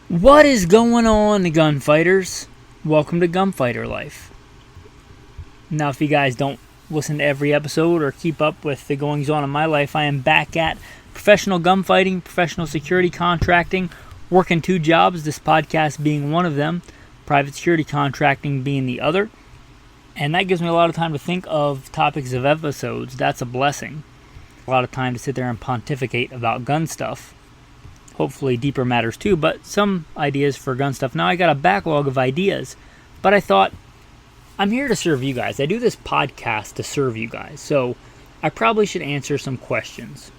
What is going on, gunfighters? Welcome to Gunfighter Life. Now, if you guys don't listen to every episode or keep up with the goings-on in my life, I am back at professional gunfighting, professional security contracting, working two jobs, this podcast being one of them, private security contracting being the other. And that gives me a lot of time to think of topics of episodes. That's a blessing. A lot of time to sit there and pontificate about gun stuff. Hopefully deeper matters too, but some ideas for gun stuff. Now I got a backlog of ideas, but I thought, I'm here to serve you guys. I do this podcast to serve you guys, so I probably should answer some questions.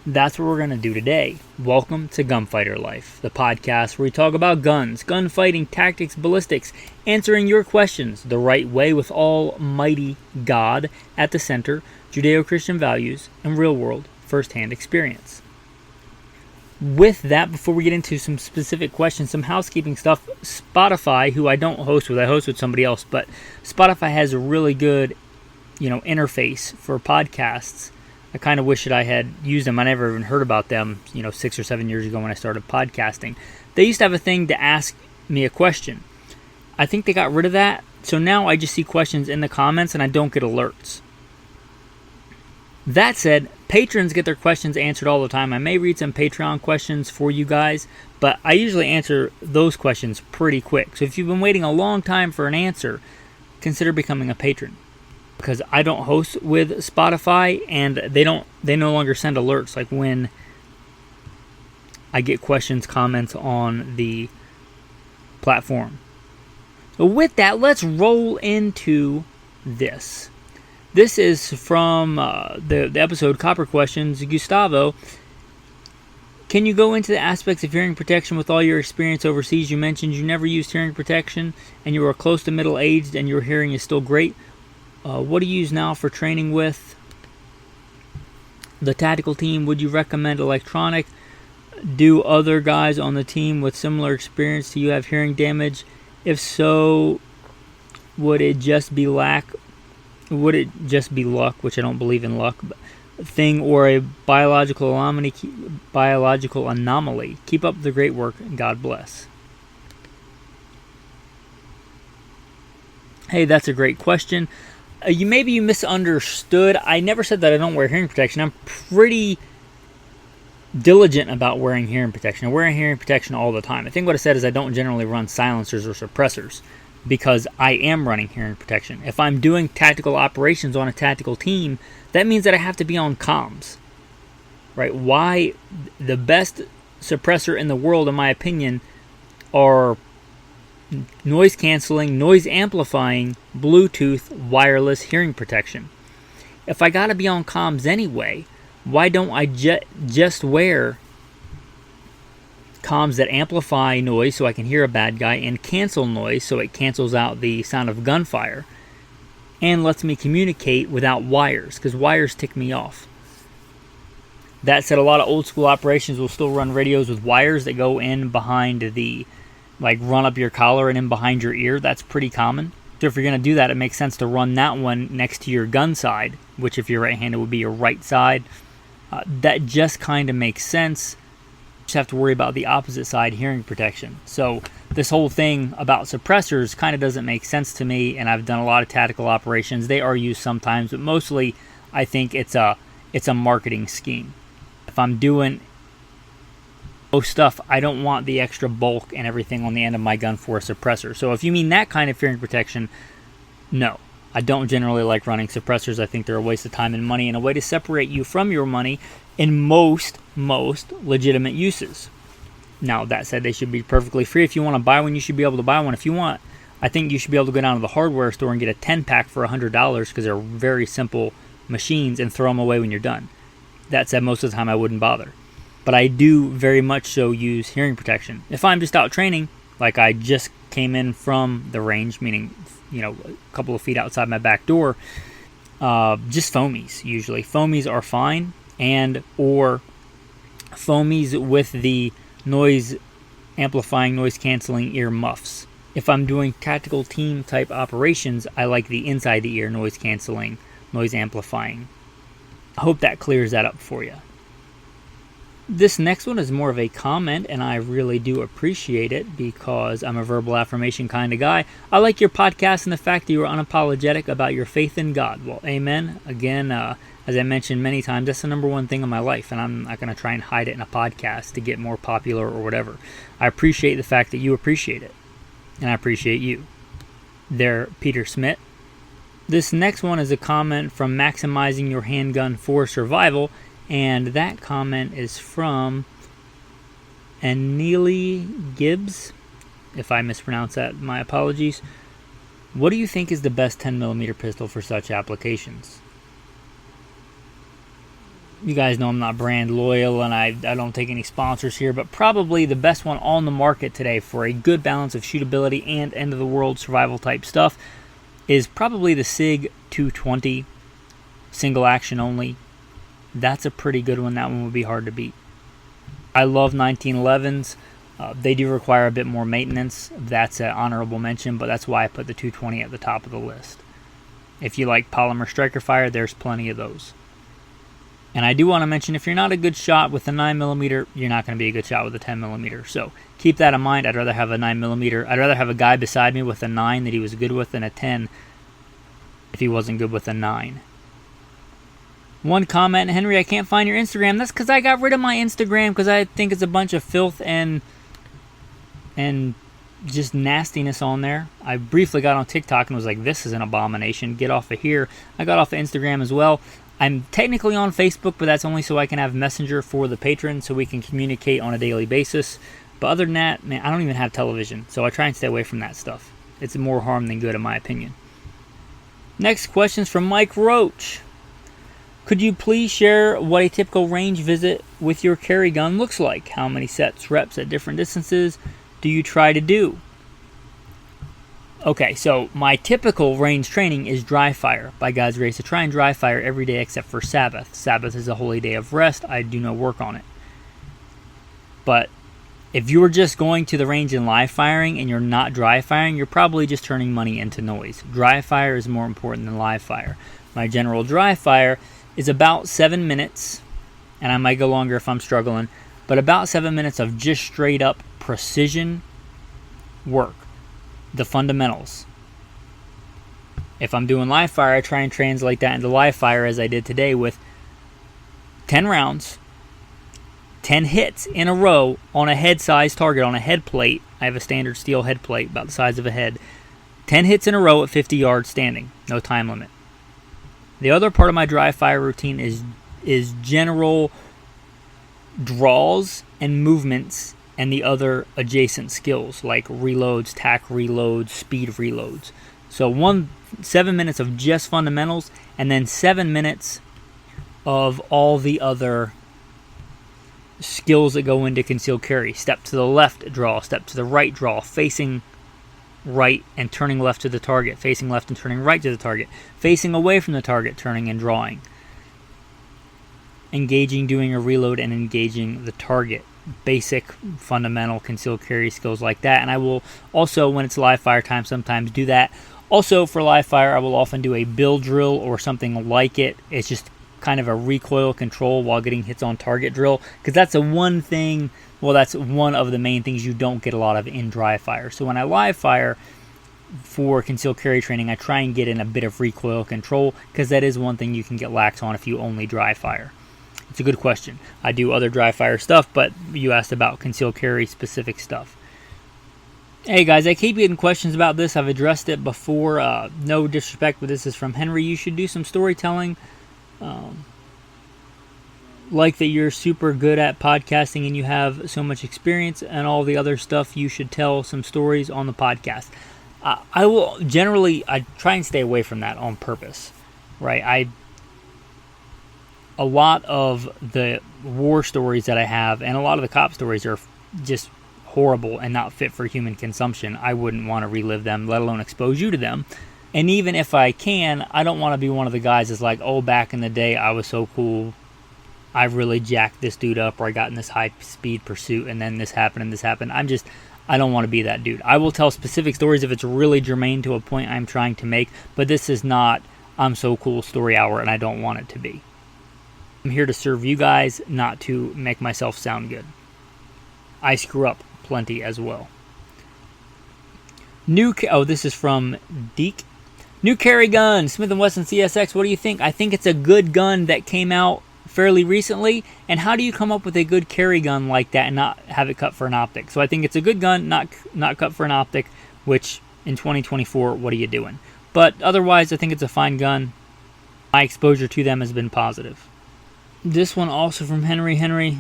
That's what we're going to do today. Welcome to Gunfighter Life, the podcast where we talk about guns, gunfighting, tactics, ballistics, answering your questions the right way with Almighty God at the center, Judeo-Christian values, and real-world first-hand experience. With that, before we get into some specific questions, some housekeeping stuff, Spotify, who I don't host with, I host with somebody else, but Spotify has a really good, interface for podcasts. I kind of wish that I had used them. I never even heard about them, 6 or 7 years ago when I started podcasting. They used to have a thing to ask me a question. I think they got rid of that, so now I just see questions in the comments and I don't get alerts. That said, patrons get their questions answered all the time. I may read some Patreon questions for you guys, but I usually answer those questions pretty quick. So if you've been waiting a long time for an answer, consider becoming a patron. Because I don't host with Spotify, and they no longer send alerts like when I get questions, comments on the platform. So with that, let's roll into this. This is from the episode Copper Questions. Gustavo, can you go into the aspects of hearing protection with all your experience overseas? You mentioned you never used hearing protection and you are close to middle-aged and your hearing is still great. What do you use now for training with the tactical team? Would you recommend electronic? Do other guys on the team with similar experience to you have hearing damage? If so, would it just be luck, which I don't believe in luck, thing, or a biological anomaly? Keep up the great work, and God bless. Hey, that's a great question. Maybe you misunderstood. I never said that I don't wear hearing protection. I'm pretty diligent about wearing hearing protection. I'm wearing hearing protection all the time. I think what I said is I don't generally run silencers or suppressors, because I am running hearing protection. If I'm doing tactical operations on a tactical team, that means that I have to be on comms. Right? Why the best suppressor in the world, in my opinion, are noise canceling, noise amplifying, Bluetooth, wireless hearing protection. If I gotta be on comms anyway, why don't I just wear comms that amplify noise so I can hear a bad guy and cancel noise so it cancels out the sound of gunfire and lets me communicate without wires, because wires tick me off. That said, a lot of old school operations will still run radios with wires that go in behind the, run up your collar and in behind your ear. That's pretty common. So if you're going to do that, it makes sense to run that one next to your gun side, which if you're right-handed would be your right side. That just kind of makes sense. Just have to worry about the opposite side hearing protection. So this whole thing about suppressors kind of doesn't make sense to me, and I've done a lot of tactical operations. They are used sometimes, but mostly I think it's a marketing scheme. If I'm doing most stuff, I don't want the extra bulk and everything on the end of my gun for a suppressor. So if you mean that kind of hearing protection, no. I don't generally like running suppressors. I think they're a waste of time and money and a way to separate you from your money in most legitimate uses. Now, that said, they should be perfectly free. If you want to buy one, you should be able to buy one. If you want, I think you should be able to go down to the hardware store and get a 10-pack for $100 because they're very simple machines and throw them away when you're done. That said, most of the time I wouldn't bother. But I do very much so use hearing protection. If I'm just out training, like I just came in from the range, meaning a couple of feet outside my back door, just foamies usually. Foamies are fine, or foamies with the noise amplifying, noise canceling ear muffs. If I'm doing tactical team type operations, I like the inside the ear noise canceling, noise amplifying. I hope that clears that up for you. This next one is more of a comment, and I really do appreciate it because I'm a verbal affirmation kind of guy. I like your podcast and the fact that you are unapologetic about your faith in God. Well, amen. Again, as I mentioned many times, that's the number one thing in my life, and I'm not going to try and hide it in a podcast to get more popular or whatever. I appreciate the fact that you appreciate it, and I appreciate you. There, Peter Smith. This next one is a comment from Maximizing Your Handgun for Survival, and that comment is from Anneely Gibbs. If I mispronounce that, my apologies. What do you think is the best 10mm pistol for such applications? You guys know I'm not brand loyal and I don't take any sponsors here, but probably the best one on the market today for a good balance of shootability and end-of-the-world survival type stuff is probably the SIG 220, single action only. That's a pretty good one. That one would be hard to beat. I love 1911s. They do require a bit more maintenance. That's an honorable mention, but that's why I put the 220 at the top of the list. If you like polymer striker fire, there's plenty of those. And I do want to mention, if you're not a good shot with a 9mm, you're not going to be a good shot with a 10mm. So keep that in mind. I'd rather have a 9mm. I'd rather have a guy beside me with a 9 that he was good with than a 10 if he wasn't good with a 9. One comment, Henry, I can't find your Instagram. That's because I got rid of my Instagram because I think it's a bunch of filth and just nastiness on there. I briefly got on TikTok and was like, this is an abomination. Get off of here. I got off of Instagram as well. I'm technically on Facebook, but that's only so I can have Messenger for the patrons so we can communicate on a daily basis. But other than that, man, I don't even have television, so I try and stay away from that stuff. It's more harm than good in my opinion. Next question's from Mike Roach. Could you please share what a typical range visit with your carry gun looks like? How many sets, reps at different distances do you try to do? Okay, so my typical range training is dry fire by God's grace. I try and dry fire every day except for Sabbath. Sabbath is a holy day of rest. I do no work on it. But if you were just going to the range and live firing and you're not dry firing, you're probably just turning money into noise. Dry fire is more important than live fire. My general dry fire is about 7 minutes, and I might go longer if I'm struggling, but about 7 minutes of just straight up precision work. The fundamentals. If I'm doing live fire, I try and translate that into live fire as I did today with 10 rounds, 10 hits in a row on a head-sized target, on a head plate. I have a standard steel head plate about the size of a head. 10 hits in a row at 50 yards standing. No time limit. The other part of my dry fire routine is general draws and movements and the other adjacent skills like reloads, tack reloads, speed reloads. So 7 minutes of just fundamentals and then 7 minutes of all the other skills that go into concealed carry. Step to the left draw, step to the right draw, facing right and turning left to the target, facing left and turning right to the target, facing away from the target, turning and drawing, engaging, doing a reload, and engaging the target. Basic fundamental concealed carry skills like that. And I will also, when it's live fire time, sometimes do that. Also for live fire, I will often do a build drill or something like it. It's just kind of a recoil control while getting hits on target drill, because that's that's one of the main things you don't get a lot of in dry fire. So when I live fire for concealed carry training, I try and get in a bit of recoil control, because that is one thing you can get lax on if you only dry fire. It's a good question. I do other dry fire stuff, but you asked about concealed carry specific stuff. Hey guys, I keep getting questions about this. I've addressed it before. No disrespect, but this is from Henry. You should do some storytelling. Like that you're super good at podcasting and you have so much experience and all the other stuff. You should tell some stories on the podcast. I try and stay away from that on purpose, right? A lot of the war stories that I have and a lot of the cop stories are just horrible and not fit for human consumption. I wouldn't want to relive them, let alone expose you to them. And even if I can, I don't want to be one of the guys that's like, oh, back in the day, I was so cool. I really jacked this dude up, or I got in this high-speed pursuit, and then this happened and this happened. I don't want to be that dude. I will tell specific stories if it's really germane to a point I'm trying to make, but this is not I'm so cool story hour, and I don't want it to be. I'm here to serve you guys, not to make myself sound good. I screw up plenty as well. This is from Deke. New carry gun, Smith & Wesson CSX. What do you think? I think it's a good gun that came out fairly recently. And how do you come up with a good carry gun like that and not have it cut for an optic? So I think it's a good gun, not cut for an optic, which in 2024, what are you doing? But otherwise, I think it's a fine gun. My exposure to them has been positive. This one also from Henry.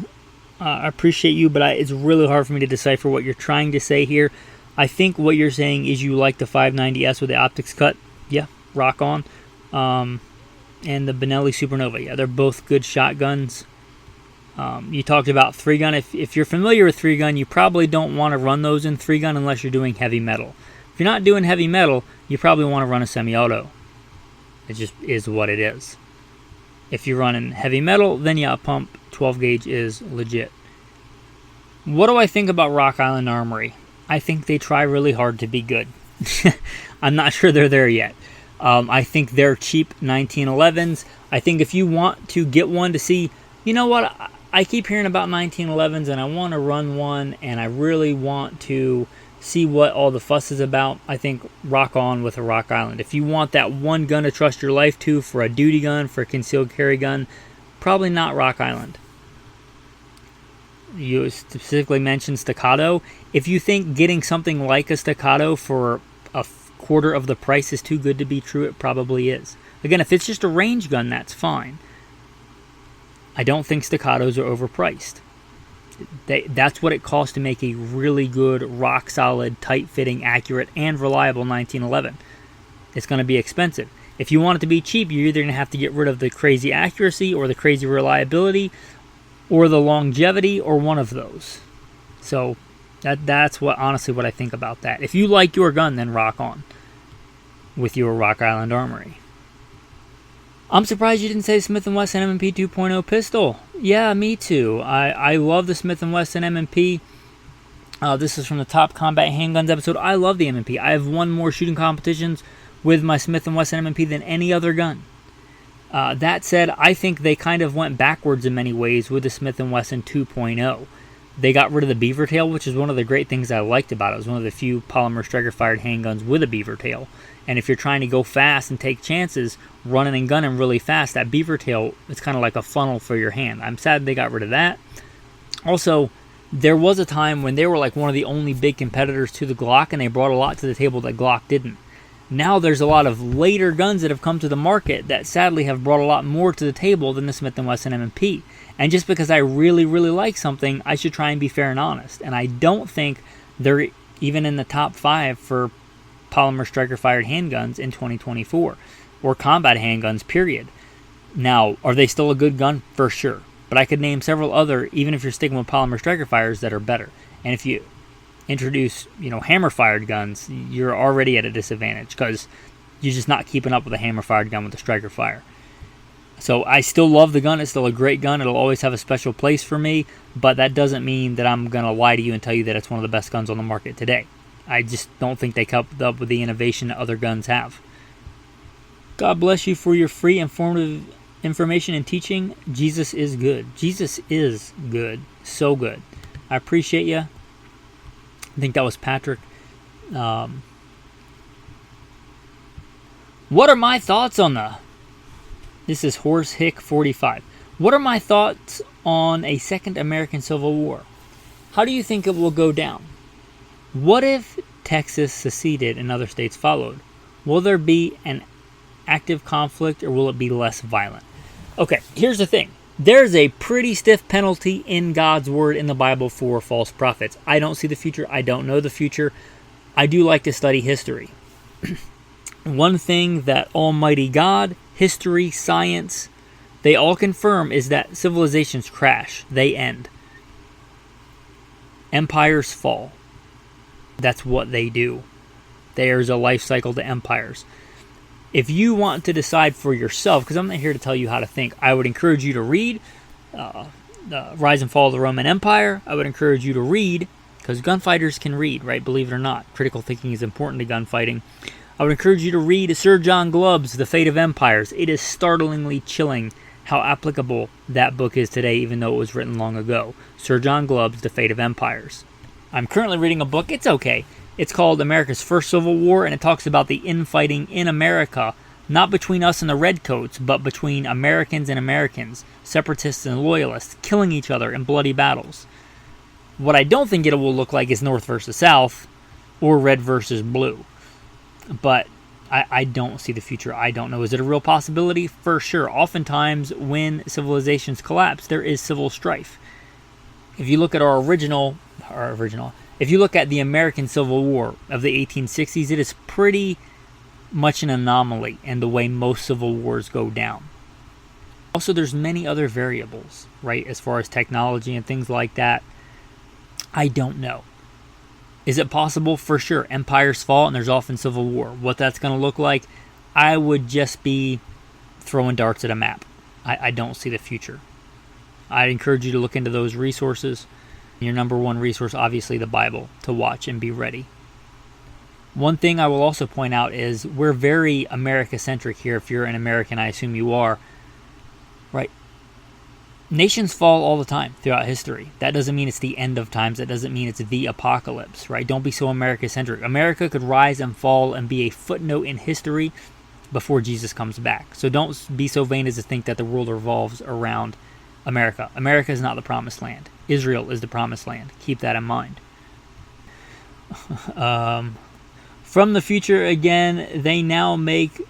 I appreciate you, but it's really hard for me to decipher what you're trying to say here. I think what you're saying is you like the 590S with the optics cut. Yeah, rock on. And the Benelli Supernova. Yeah, they're both good shotguns. You talked about 3-gun. If you're familiar with 3-gun, you probably don't want to run those in 3-gun unless you're doing heavy metal. If you're not doing heavy metal, you probably want to run a semi-auto. It just is what it is. If you're running heavy metal, then yeah, a pump 12 gauge is legit. What do I think about Rock Island Armory? I think they try really hard to be good. I'm not sure they're there yet. I think they're cheap 1911s. I think if you want to get one to see, you know what, I keep hearing about 1911s and I want to run one and I really want to see what all the fuss is about, I think rock on with a Rock Island. If you want that one gun to trust your life to for a duty gun, for a concealed carry gun, probably not Rock Island. You specifically mentioned staccato. If you think getting something like a staccato for a quarter of the price is too good to be true, it probably is. Again, if it's just a range gun, that's fine. I don't think staccatos are overpriced. That's what it costs to make a really good, rock-solid, tight-fitting, accurate, and reliable 1911. It's going to be expensive. If you want it to be cheap, you're either going to have to get rid of the crazy accuracy or the crazy reliability or the longevity or one of those. So that's honestly what I think about that. If you like your gun, then rock on with your Rock Island Armory. I'm surprised you didn't say Smith & Wesson M&P 2.0 pistol. Yeah, me too. I love the Smith & Wesson M&P. This is from the Top Combat Handguns episode. I love the M&P. I have won more shooting competitions with my Smith & Wesson M&P than any other gun. That said, I think they kind of went backwards in many ways with the Smith & Wesson 2.0. They got rid of the beaver tail, which is one of the great things I liked about it. It was one of the few polymer striker-fired handguns with a beaver tail. And if you're trying to go fast and take chances, running and gunning really fast, that beaver tail is kind of like a funnel for your hand. I'm sad they got rid of that. Also, there was a time when they were like one of the only big competitors to the Glock, and they brought a lot to the table that Glock didn't. Now there's a lot of later guns that have come to the market that sadly have brought a lot more to the table than the Smith & Wesson M&P. And just because I really, really like something, I should try and be fair and honest. And I don't think they're even in the top 5 for polymer striker-fired handguns in 2024, or combat handguns, period. Now, are they still a good gun? For sure. But I could name several other, even if you're sticking with polymer striker-fires, that are better. And if you introduce, hammer-fired guns, you're already at a disadvantage because you're just not keeping up with a hammer-fired gun with a striker-fire. So I still love the gun. It's still a great gun. It'll always have a special place for me, but that doesn't mean that I'm going to lie to you and tell you that it's one of the best guns on the market today. I just don't think they kept up with the innovation that other guns have. God bless you for your free, informative information and teaching. Jesus is good. Jesus is good. So good. I appreciate you. I think that was Patrick. What are my thoughts on the... This is Horse Hick 45. What are my thoughts on a second American Civil War? How do you think it will go down? What if Texas seceded and other states followed? Will there be an active conflict or will it be less violent? Okay, here's the thing. There's a pretty stiff penalty in God's word in the Bible for false prophets. I don't see the future. I don't know the future. I do like to study history. One thing that Almighty God, history, science, they all confirm is that civilizations crash. They end. Empires fall. That's what they do. There's a life cycle to empires. If you want to decide for yourself, because I'm not here to tell you how to think, I would encourage you to read The Rise and Fall of the Roman Empire. I would encourage you to read, because gunfighters can read, right? Believe it or not. Critical thinking is important to gunfighting. I would encourage you to read Sir John Glubb's The Fate of Empires. It is startlingly chilling how applicable that book is today, even though it was written long ago. Sir John Glubb's The Fate of Empires. I'm currently reading a book, it's okay. It's called America's First Civil War, and it talks about the infighting in America, not between us and the Redcoats, but between Americans and Americans, separatists and loyalists, killing each other in bloody battles. What I don't think it will look like is North versus South, or red versus blue. But I don't see the future. I don't know. Is it a real possibility? For sure. Oftentimes, when civilizations collapse, there is civil strife. If you look at if you look at the American Civil War of the 1860s, it is pretty much an anomaly in the way most civil wars go down. Also, there's many other variables, right, as far as technology and things like that. I don't know. Is it possible? For sure. Empires fall and there's often civil war. What that's going to look like, I would just be throwing darts at a map. I don't see the future. I'd encourage you to look into those resources. Your number one resource, obviously, the Bible, to watch and be ready. One thing I will also point out is we're very America-centric here. If you're an American, I assume you are. Right? Nations fall all the time throughout history. That doesn't mean it's the end of times. That doesn't mean it's the apocalypse, right? Don't be so America-centric. America could rise and fall and be a footnote in history before Jesus comes back. So don't be so vain as to think that the world revolves around America. America is not the promised land. Israel is the promised land. Keep that in mind. From the future, again, they now make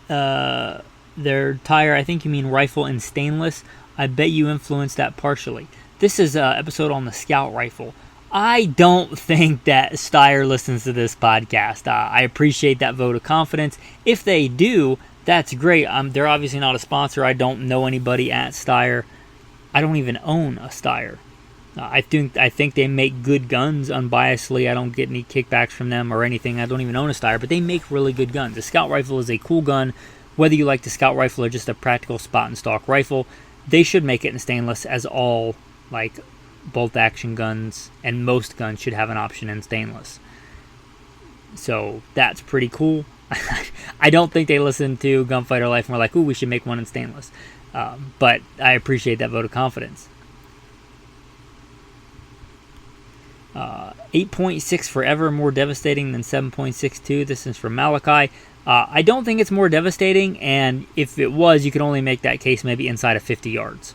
their tire, I think you mean rifle, in stainless. I bet you influenced that partially. This is an episode on the Scout rifle. I don't think that Steyr listens to this podcast. I appreciate that vote of confidence. If they do, that's great. They're obviously not a sponsor. I don't know anybody at Steyr. I don't even own a Steyr. I think they make good guns unbiasedly. I don't get any kickbacks from them or anything. I don't even own a Steyr, but they make really good guns. The Scout rifle is a cool gun. Whether you like the Scout rifle or just a practical spot and stock rifle, they should make it in stainless, as all bolt action guns and most guns should have an option in stainless. So that's pretty cool. I don't think they listen to Gunfighter Life and were like, ooh, we should make one in stainless. But I appreciate that vote of confidence. 8.6 forever more devastating than 7.62. This is from Malachi. I don't think it's more devastating, and if it was, you could only make that case maybe inside of 50 yards.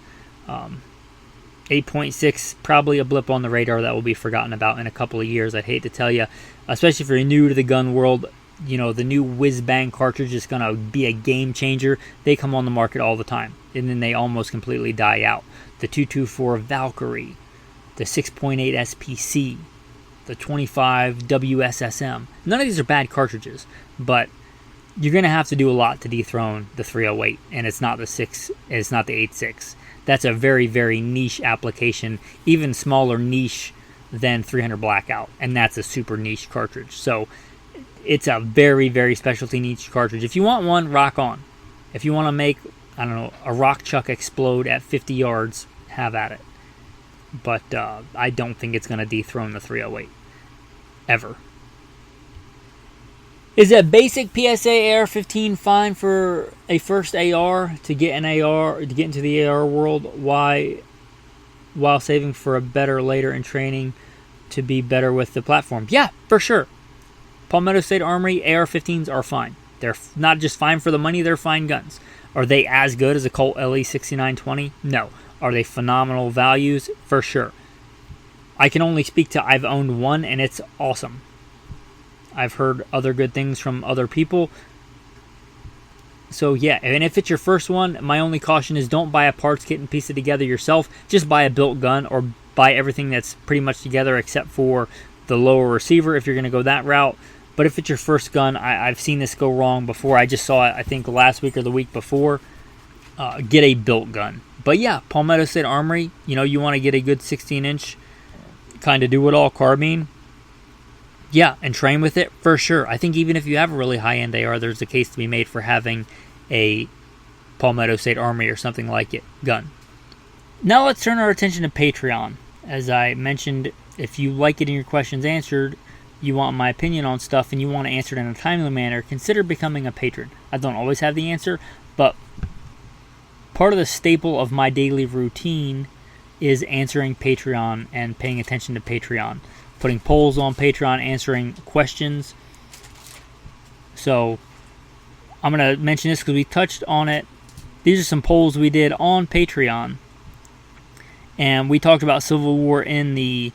8.6, probably a blip on the radar that will be forgotten about in a couple of years. I'd hate to tell you, especially if you're new to the gun world, the new whiz-bang cartridge is going to be a game changer. They come on the market all the time, and then they almost completely die out. The 224 Valkyrie, the 6.8 SPC, the 25 WSSM. None of these are bad cartridges, but you're going to have to do a lot to dethrone the 308, and it's not the 6, it's not the 8.6. That's a very, very niche application, even smaller niche than 300 Blackout, and that's a super niche cartridge. So it's a very, very specialty niche cartridge. If you want one, rock on. If you want to make, a rock chuck explode at 50 yards, have at it. But I don't think it's going to dethrone the 308. Ever. Is a basic PSA AR-15 fine for a first AR to get an AR, to get into the AR world? Why, while saving for a better later in training to be better with the platform? Yeah, for sure. Palmetto State Armory AR-15s are fine. They're not just fine for the money, they're fine guns. Are they as good as a Colt LE6920? No. Are they phenomenal values? For sure. I can only speak to I've owned one, and it's awesome. I've heard other good things from other people. So yeah, and if it's your first one, my only caution is don't buy a parts kit and piece it together yourself. Just buy a built gun, or buy everything that's pretty much together except for the lower receiver if you're going to go that route. But if it's your first gun, I've seen this go wrong before. I just saw it, I think, last week or the week before. Get a built gun. But yeah, Palmetto State Armory, you want to get a good 16-inch kind of do-it-all carbine. Yeah, and train with it for sure. I think even if you have a really high-end AR, there's a case to be made for having a Palmetto State Armory or something like it gun. Now let's turn our attention to Patreon. As I mentioned, if you like getting your questions answered, you want my opinion on stuff, and you want to answer it in a timely manner, consider becoming a patron. I don't always have the answer, but part of the staple of my daily routine is answering Patreon and paying attention to Patreon. Putting polls on Patreon, answering questions. So I'm going to mention this because we touched on it. These are some polls we did on Patreon. And we talked about Civil War in the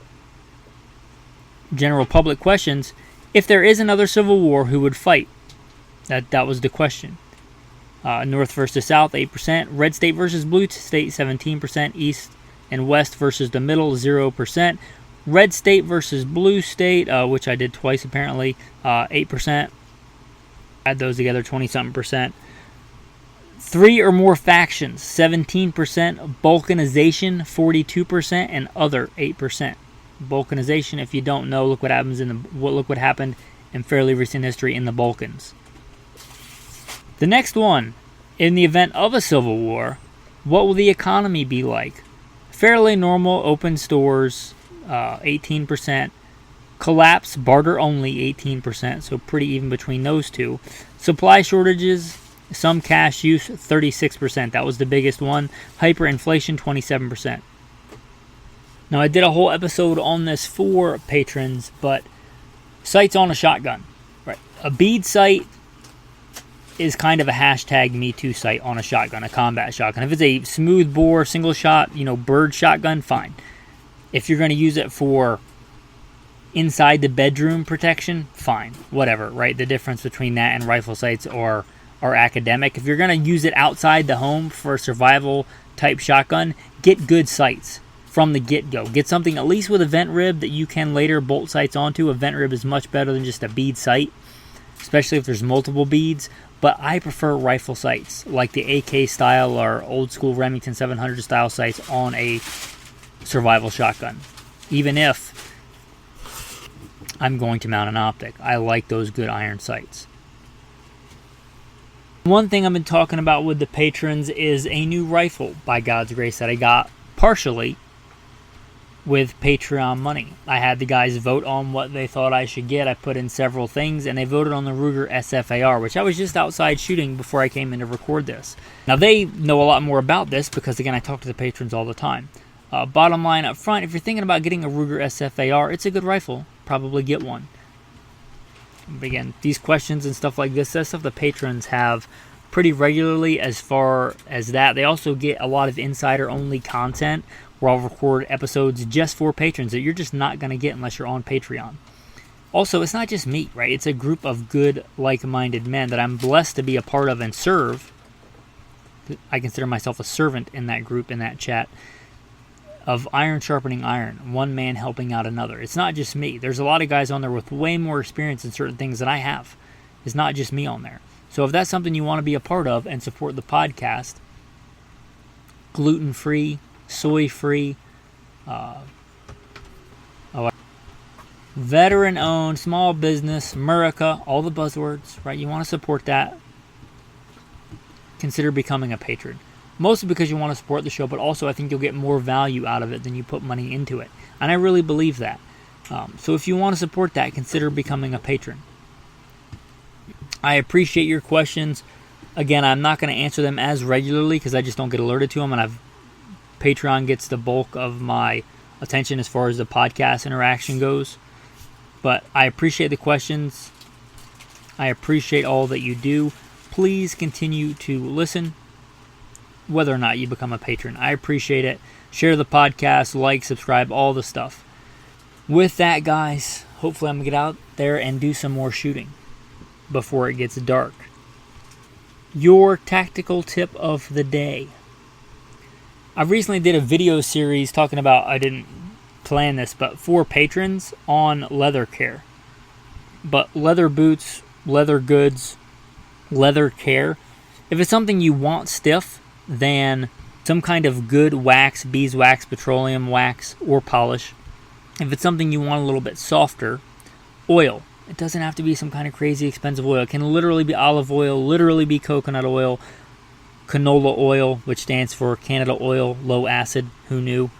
general public questions. If there is another Civil War, who would fight? That was the question. North versus South, 8%. Red state versus blue state, 17%. East and West versus the middle, 0%. Red state versus blue state, which I did twice apparently, 8%. Add those together, 20-something%. 3 or more factions, 17%. Balkanization, 42%, and other, 8%. Balkanization, if you don't know, look what happened in fairly recent history in the Balkans. The next one, in the event of a civil war, what will the economy be like? Fairly normal, open stores, 18%. Collapse, barter only, 18%, so pretty even between those two. Supply shortages, some cash use, 36%. That was the biggest one. Hyperinflation, 27%. Now, I did a whole episode on this for patrons, but sights on a shotgun. Right. A bead sight is kind of a hashtag #MeToo sight on a shotgun, a combat shotgun. If it's a smooth bore, single shot, bird shotgun, fine. If you're going to use it for inside the bedroom protection, fine. Whatever, right? The difference between that and rifle sights are academic. If you're going to use it outside the home for a survival type shotgun, get good sights from the get-go. Get something at least with a vent rib that you can later bolt sights onto. A vent rib is much better than just a bead sight, especially if there's multiple beads. But I prefer rifle sights, like the AK style or old school Remington 700 style sights on a survival shotgun. Even if I'm going to mount an optic, I like those good iron sights. One thing I've been talking about with the patrons is a new rifle, by God's grace, that I got partially with Patreon money. I had the guys vote on what they thought I should get. I put in several things, and they voted on the Ruger SFAR, which I was just outside shooting before I came in to record this. Now, they know a lot more about this because, again, I talk to the patrons all the time. Bottom line up front, if you're thinking about getting a Ruger SFAR, it's a good rifle. Probably get one. But again, these questions and stuff like this, that's stuff the patrons have pretty regularly as far as that. They also get a lot of insider-only content where I'll record episodes just for patrons that you're just not going to get unless you're on Patreon. Also, it's not just me, right? It's a group of good, like-minded men that I'm blessed to be a part of and serve. I consider myself a servant in that group, in that chat, of iron sharpening iron, one man helping out another. It's not just me. There's a lot of guys on there with way more experience in certain things than I have. It's not just me on there. So if that's something you want to be a part of and support the podcast, gluten-free, soy-free, veteran-owned, small business, America, all the buzzwords, right? You want to support that, consider becoming a patron. Mostly because you want to support the show, but also I think you'll get more value out of it than you put money into it. And I really believe that. So if you want to support that, consider becoming a patron. I appreciate your questions. Again, I'm not going to answer them as regularly because I just don't get alerted to them, and Patreon gets the bulk of my attention as far as the podcast interaction goes. But I appreciate the questions. I appreciate all that you do. Please continue to listen, whether or not you become a patron. I appreciate it. Share the podcast, like, subscribe, all the stuff. With that, guys, hopefully I'm going to get out there and do some more shooting before it gets dark. Your tactical tip of the day. I recently did a video series talking about, I didn't plan this, but for patrons on leather care. But leather boots, leather goods, leather care. If it's something you want stiff, then some kind of good wax, beeswax, petroleum wax, or polish. If it's something you want a little bit softer, oil. It doesn't have to be some kind of crazy expensive oil. It can literally be olive oil, literally be coconut oil, canola oil, which stands for Canada oil, low acid, who knew?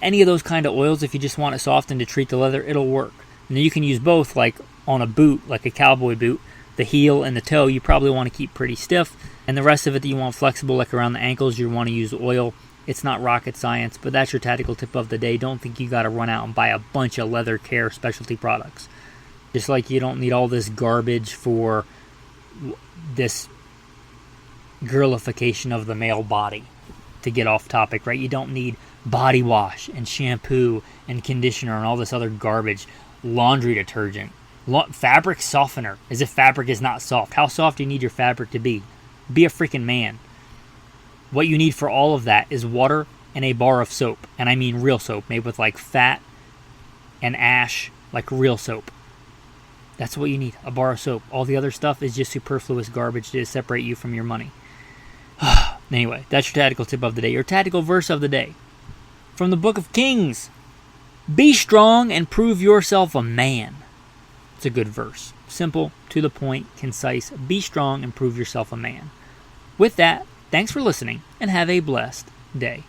Any of those kind of oils, if you just want it softened to treat the leather, it'll work. And then you can use both, like on a boot, like a cowboy boot, The heel and the toe you probably want to keep pretty stiff, and the rest of it that you want flexible, like around the ankles, you want to use oil. It's not rocket science, but that's your tactical tip of the day. Don't think you got to run out and buy a bunch of leather care specialty products. Just like you don't need all this garbage for this girlification of the male body. To get off topic, right? You don't need body wash and shampoo and conditioner and all this other garbage. Laundry detergent. Fabric softener. As if fabric is not soft. How soft do you need your fabric to be? Be a freaking man. What you need for all of that is water and a bar of soap. And I mean real soap, made with like fat and ash, like real soap. That's what you need, a bar of soap. All the other stuff is just superfluous garbage to separate you from your money. Anyway, that's your tactical tip of the day. Your tactical verse of the day. From the Book of Kings. Be strong and prove yourself a man. It's a good verse. Simple, to the point, concise. Be strong and prove yourself a man. With that, thanks for listening and have a blessed day.